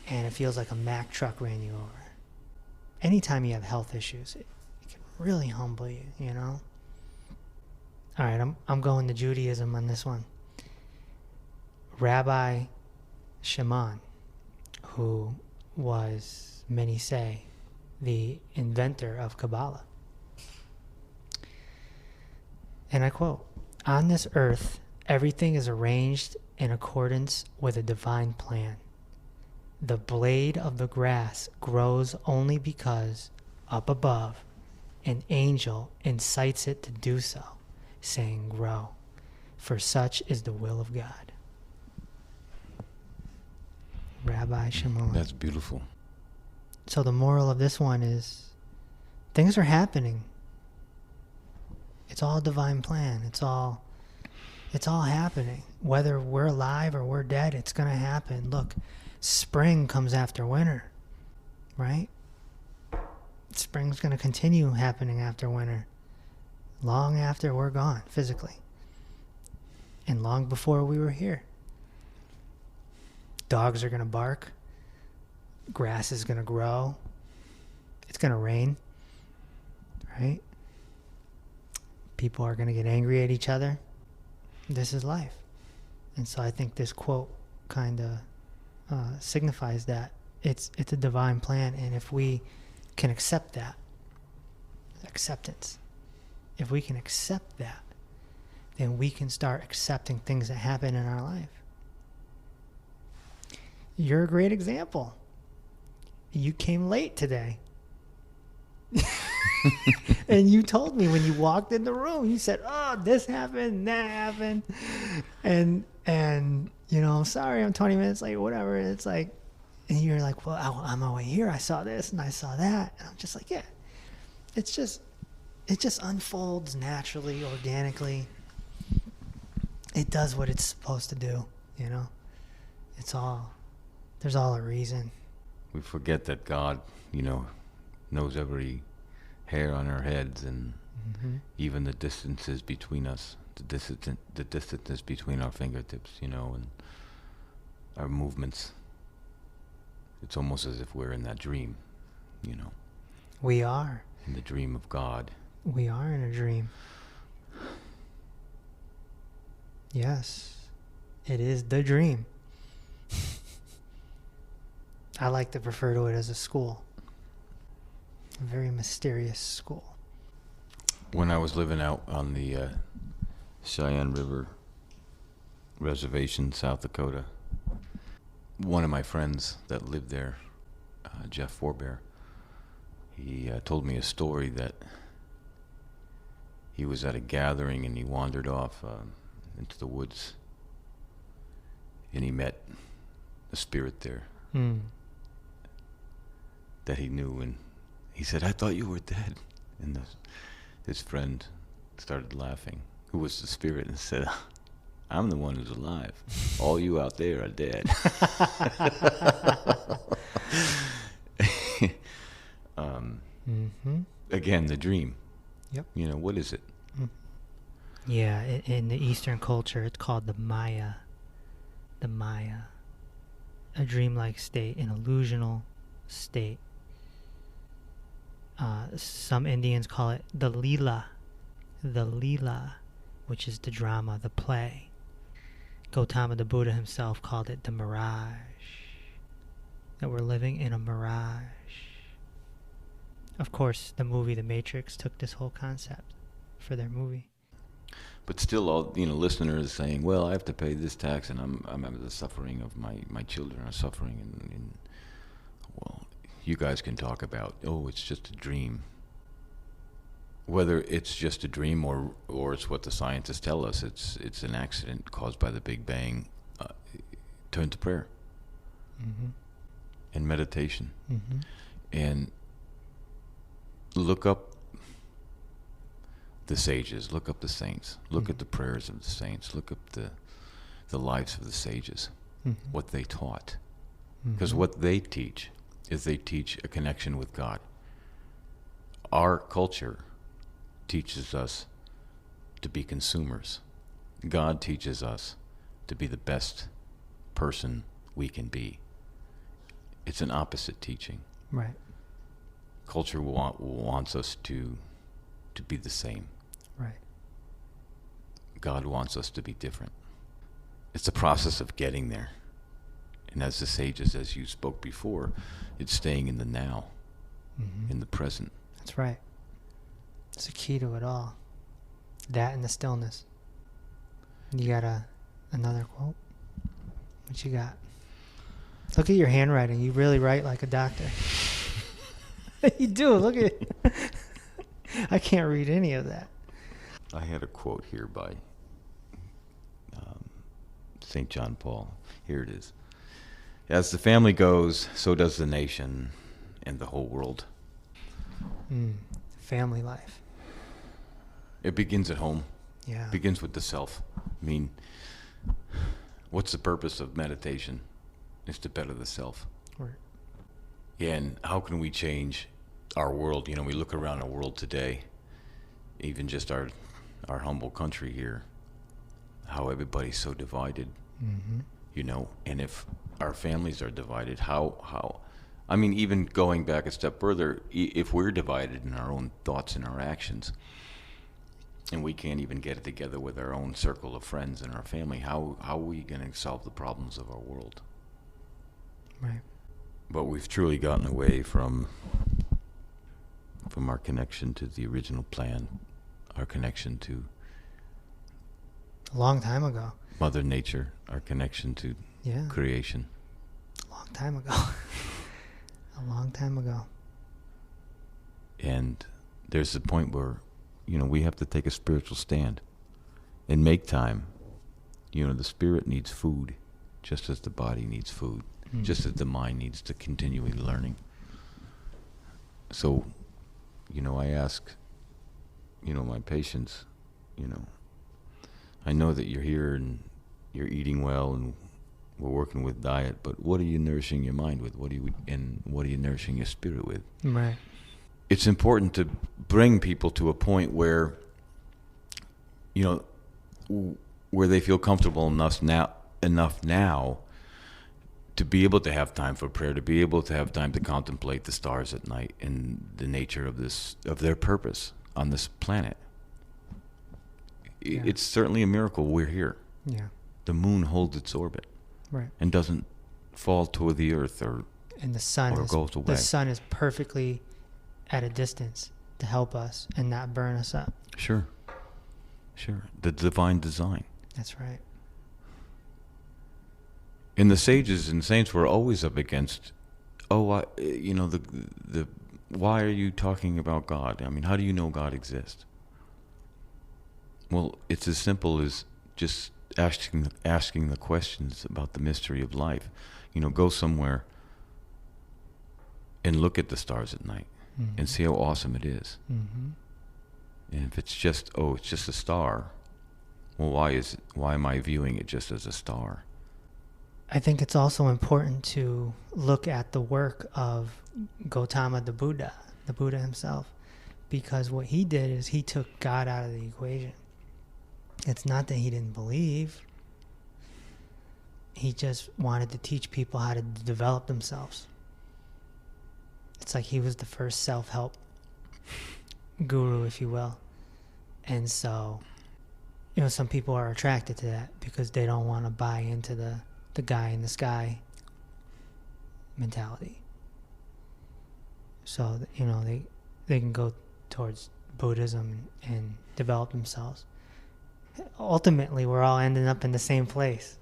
and it feels like a Mack truck ran you over. Anytime you have health issues, it can really humble you, you know? All right, I'm going to Judaism on this one. Rabbi Shimon, who was, many say, the inventor of Kabbalah. And I quote, "On this earth, everything is arranged in accordance with a divine plan. The blade of the grass grows only because, up above, an angel incites it to do so, saying, 'Grow, for such is the will of God.'" Rabbi Shimon. That's beautiful. So the moral of this one is, things are happening. It's all divine plan. It's all happening. Whether we're alive or we're dead, it's going to happen. Look, spring comes after winter, right? Spring's going to continue happening after winter, long after we're gone physically, and long before we were here. Dogs are going to bark. Grass is going to grow. It's going to rain, right? People are going to get angry at each other. This is life. And so I think this quote kind of signifies that it's a divine plan, and if we can accept that, acceptance, if we can accept that, then we can start accepting things that happen in our life. You're a great example. You came late today. And you told me when you walked in the room, you said, oh, this happened, that happened. And you know, I'm sorry, I'm 20 minutes late, whatever. And it's like, and you're like, well, on my way here, I saw this and I saw that. And I'm just like, yeah, it just unfolds naturally, organically. It does what it's supposed to do, you know? There's all a reason. We forget that God, you know, knows every hair on our heads, and even the distances between us, the distances between our fingertips, you know, and our movements. It's almost as if we're in that dream, you know. We are. In the dream of God. We are in a dream. Yes, it is the dream. I like to refer to it as a school. A very mysterious school. When I was living out on the Cheyenne River Reservation, South Dakota, one of my friends that lived there, Jeff Forbear, he told me a story that he was at a gathering and he wandered off into the woods, and he met a spirit there that he knew, and he said, I thought you were dead. And his friend started laughing, who was the spirit, and said, I'm the one who's alive. All you out there are dead. Again, the dream. Yep. You know, what is it? Yeah, in the Eastern culture, it's called the Maya. The Maya. A dreamlike state, an illusional state. Some Indians call it the Leela, which is the drama, the play. Gautama the Buddha himself called it the mirage, that we're living in a mirage. Of course, the movie The Matrix took this whole concept for their movie. But still, all listeners saying, "Well, I have to pay this tax, and I'm the suffering of my children are suffering." And well, you guys can talk about, oh, it's just a dream. Whether it's just a dream or it's what the scientists tell us, it's an accident caused by the Big Bang. Turn to prayer and meditation, and look up the sages, look up the saints, look at the prayers of the saints, look up the lives of the sages, what they taught. Because what they teach is they teach a connection with God. Our culture teaches us to be consumers. God teaches us to be the best person we can be. It's an opposite teaching. Right. Culture wants us to be the same. Right. God wants us to be different. It's a process of getting there. And as the sages, as you spoke before, it's staying in the now, in the present. That's right. It's the key to it all. That and the stillness. You got another quote? What you got? Look at your handwriting. You really write like a doctor. You do. Look at it. I can't read any of that. I had a quote here by St. John Paul. Here it is. As the family goes, so does the nation and the whole world. Family life. It begins at home. Yeah. It begins with the self. I mean, what's the purpose of meditation? It's to better the self. Right. Yeah, and how can we change our world? You know, we look around our world today, even just our humble country here, how everybody's so divided, you know, and if our families are divided, how, I mean, even going back a step further, if we're divided in our own thoughts and our actions, and we can't even get it together with our own circle of friends and our family, how are we going to solve the problems of our world? Right. But we've truly gotten away from our connection to the original plan, our connection to A long time ago. Mother Nature, our connection to Yeah. creation. A long time ago. A long time ago. And there's a point where, we have to take a spiritual stand and make time. The spirit needs food, just as the body needs food, just as the mind needs to continually learning. So, I ask, my patients, I know that you're here and you're eating well and we're working with diet, but what are you nourishing your mind with? What are you nourishing your spirit with? Right. It's important to bring people to a point where, where they feel comfortable enough now to be able to have time for prayer, to be able to have time to contemplate the stars at night and the nature of their purpose on this planet. Yeah. It's certainly a miracle we're here. Yeah. The moon holds its orbit. Right. And doesn't fall toward the earth And the sun or goes away. The sun is perfectly at a distance to help us and not burn us up. Sure. The divine design. That's right. And the sages and saints were always up against, why are you talking about God? I mean, how do you know God exists? Well, it's as simple as just asking the questions about the mystery of life. Go somewhere and look at the stars at night and see how awesome it is. Mm-hmm. And if it's just a star, well, why am I viewing it just as a star? I think it's also important to look at the work of Gautama the Buddha himself, because what he did is he took God out of the equation. It's not that he didn't believe. He just wanted to teach people how to develop themselves. It's like he was the first self-help guru, if you will. And so, some people are attracted to that because they don't want to buy into the guy in the sky mentality. So, they can go towards Buddhism and develop themselves. Ultimately, we're all ending up in the same place.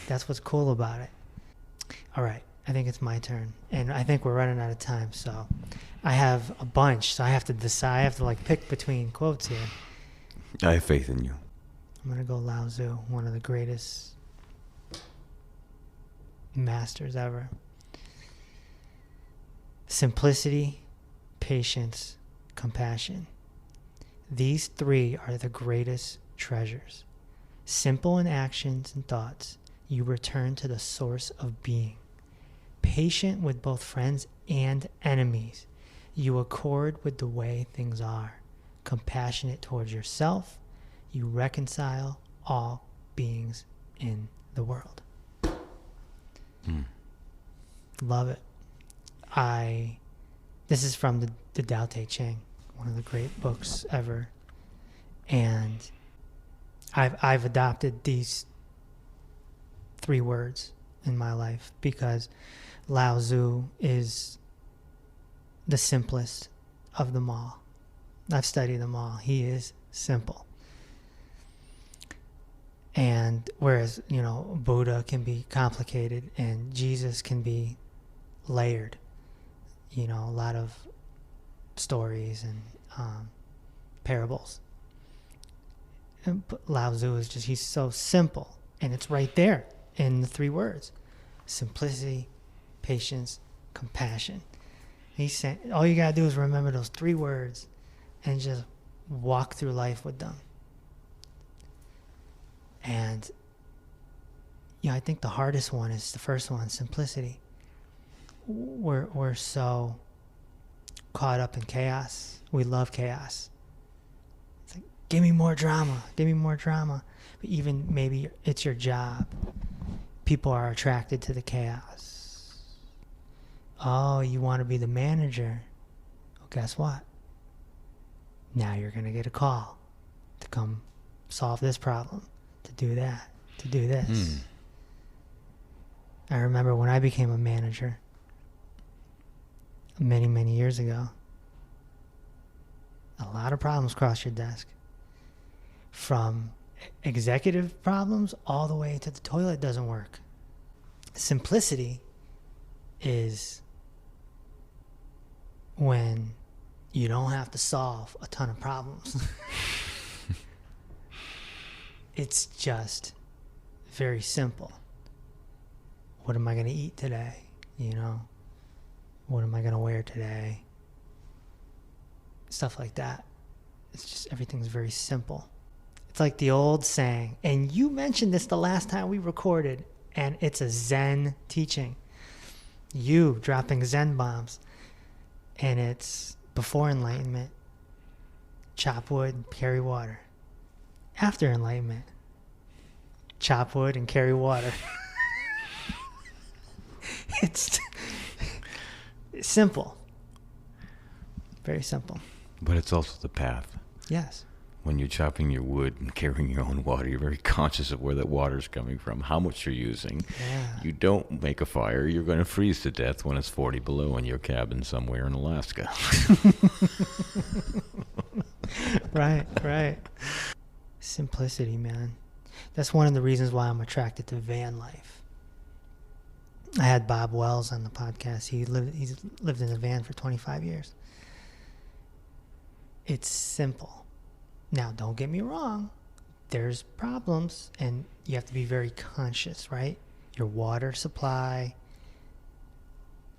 That's what's cool about it. All right, I think it's my turn, and I think we're running out of time. So I have a bunch, so I have to decide. I have to pick between quotes here. I have faith in you. I'm gonna go Lao Tzu, one of the greatest masters ever. Simplicity, patience, compassion. These three are the greatest treasures. Simple in actions and thoughts, you return to the source of being. Patient with both friends and enemies, you accord with the way things are. Compassionate towards yourself, you reconcile all beings in the world. Love it. This is from the Tao Te Ching, one of the great books ever. And I've adopted these 3 words in my life because Lao Tzu is the simplest of them all. I've studied them all. He is simple. And whereas, Buddha can be complicated and Jesus can be layered, a lot of stories and parables. But Lao Tzu is he's so simple, and it's right there in the 3 words: simplicity, patience, compassion. He's saying all you gotta do is remember those 3 words and just walk through life with them. And I think the hardest one is the first one, simplicity. We're so caught up in chaos. We love chaos. It's like, give me more drama. But even maybe it's your job. People are attracted to the chaos. Oh, you want to be the manager? Well, guess what? Now you're going to get a call to come solve this problem, to do that, to do this. I remember when I became a manager many, many years ago, a lot of problems cross your desk. From executive problems all the way to the toilet doesn't work. Simplicity is when you don't have to solve a ton of problems. It's just very simple. What am I going to eat today? You know, what am I going to wear today? Stuff like that. It's just, everything's very simple. It's like the old saying, and you mentioned this the last time we recorded, and it's a Zen teaching. You dropping Zen bombs. And it's before enlightenment, chop wood, carry water. After enlightenment, chop wood and carry water. It's simple. Very simple. But it's also the path. Yes. When you're chopping your wood and carrying your own water, you're very conscious of where that water's coming from, how much you're using. Yeah. You don't make a fire. You're going to freeze to death when it's 40 below in your cabin somewhere in Alaska. Right. Simplicity, man. That's one of the reasons why I'm attracted to van life. I had Bob Wells on the podcast. He's lived in a van for 25 years. It's simple. Now, don't get me wrong. There's problems, and you have to be very conscious, right? Your water supply,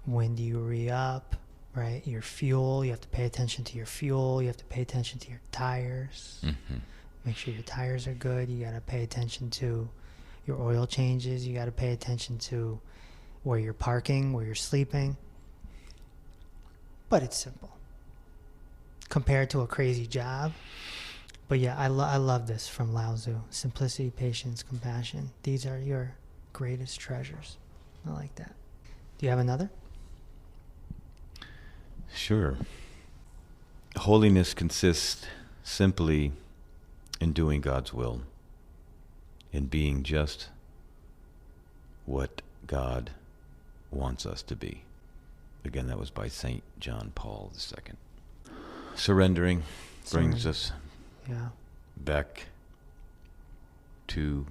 when do you re-up, right? Your fuel, you have to pay attention to your fuel. You have to pay attention to your tires. Mm-hmm. Make sure your tires are good. You got to pay attention to your oil changes. You got to pay attention to where you're parking, where you're sleeping. But it's simple compared to a crazy job. But yeah, I love this from Lao Tzu. Simplicity, patience, compassion. These are your greatest treasures. I like that. Do you have another? Sure. Holiness consists simply in doing God's will, in being just what God wants us to be. Again, that was by St. John Paul II. Surrendering brings us back to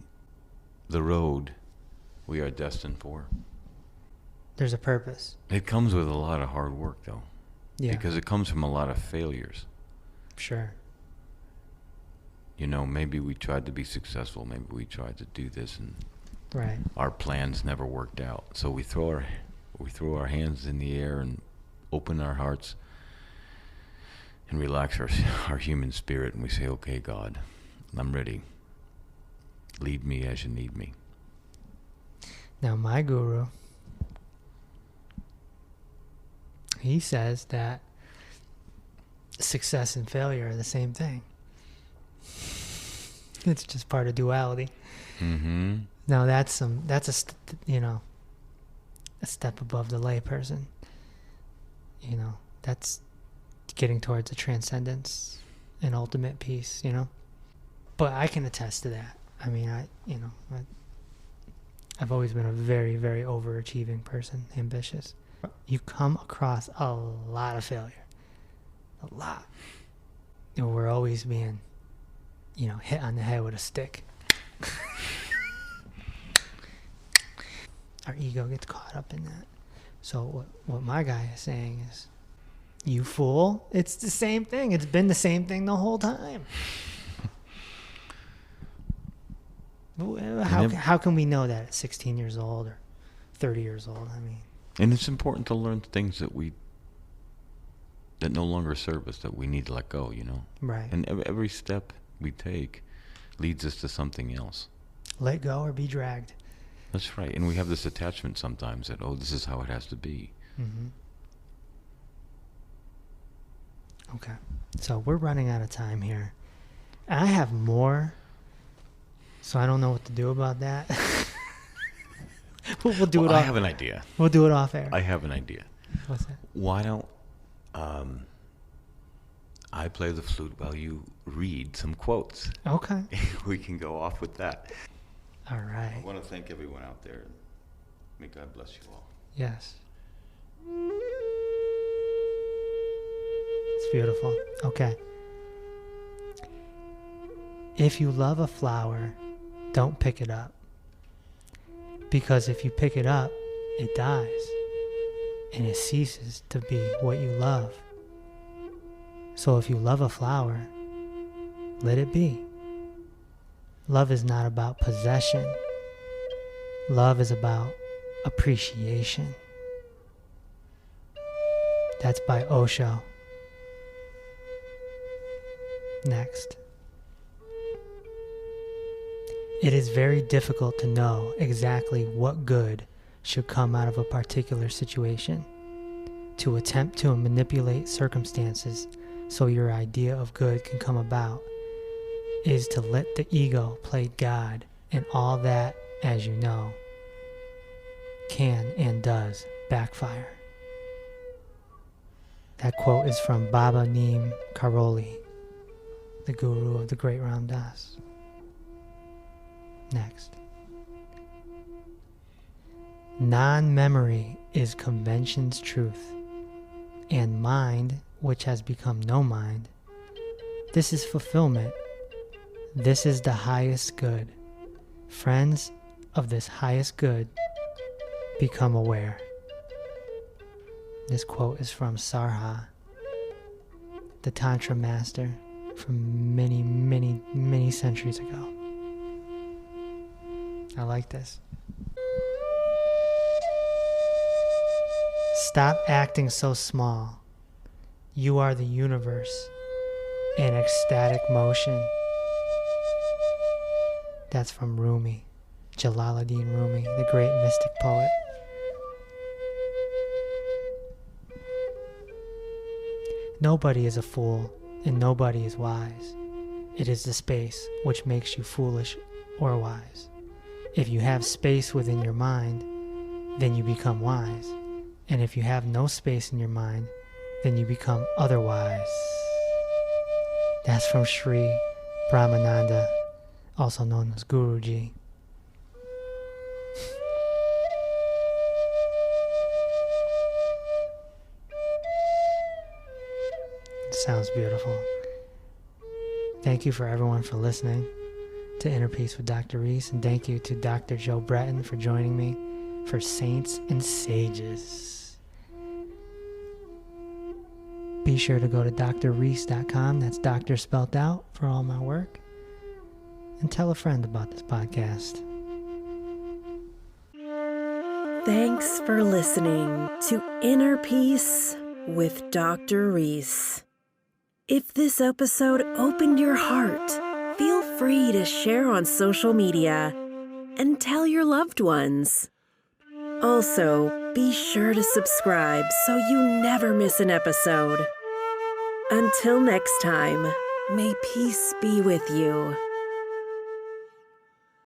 the road we are destined for. There's a purpose. It comes with a lot of hard work, though. Yeah. Because it comes from a lot of failures. Sure. You know, maybe we tried to be successful. Maybe we tried to do this, and Right. our plans never worked out. So we throw our hands in the air and open our hearts and relax our human spirit, and we say, okay, God, I'm ready. Lead me as you need me. Now, my guru, he says that success and failure are the same thing. It's just part of duality. Mm-hmm. Now, that's a step above the lay person. You know, that's getting towards a transcendence, an ultimate peace, you know. But I can attest to that. I mean, I've always been a very, very overachieving person, ambitious. You come across a lot of failure. A lot. You know, we're always being, hit on the head with a stick. Our ego gets caught up in that. So what my guy is saying is, you fool, it's the same thing. It's been the same thing the whole time. How can we know that at 16 years old or 30 years old? I mean, and it's important to learn things that no longer serve us, that we need to let go, you know? Right. And every step we take leads us to something else. Let go or be dragged. That's right. And we have this attachment sometimes that, this is how it has to be. Mm-hmm. Okay. So we're running out of time here. I have more, so I don't know what to do about that. We'll do it off. I have an idea. We'll do it off air. I have an idea. What's that? Why don't I play the flute while you read some quotes? Okay. We can go off with that. All right. I want to thank everyone out there. May God bless you all. Yes. It's beautiful. Okay. If you love a flower, don't pick it up. Because if you pick it up, it dies. And it ceases to be what you love. So if you love a flower, let it be. Love is not about possession. Love is about appreciation. That's by Osho. Next. It is very difficult to know exactly what good should come out of a particular situation. To attempt to manipulate circumstances so your idea of good can come about is to let the ego play God, and all that, as you know, can and does backfire. That quote is from Baba Neem Karoli, the guru of the great Ram Dass. Next. Non-memory is convention's truth, and mind, which has become no mind, this is fulfillment. This is the highest good. Friends of this highest good, become aware. This quote is from Sarha, the Tantra master from many, many, many centuries ago. I like this. Stop acting so small. You are the universe in ecstatic motion. That's from Rumi, Jalaluddin Rumi, the great mystic poet. Nobody is a fool, and nobody is wise. It is the space which makes you foolish or wise. If you have space within your mind, then you become wise. And if you have no space in your mind, then you become otherwise. That's from Sri Brahmananda, also known as Guruji. It sounds beautiful. Thank you for everyone for listening to Inner Peace with Dr. Reese, and thank you to Dr. Joe Breton for joining me for Saints and Sages. Be sure to go to drreese.com, that's doctor spelled out, for all my work, and tell a friend about this podcast. Thanks for listening to Inner Peace with Dr. Reese. If this episode opened your heart, feel free to share on social media and tell your loved ones. Also, be sure to subscribe so you never miss an episode. Until next time, may peace be with you.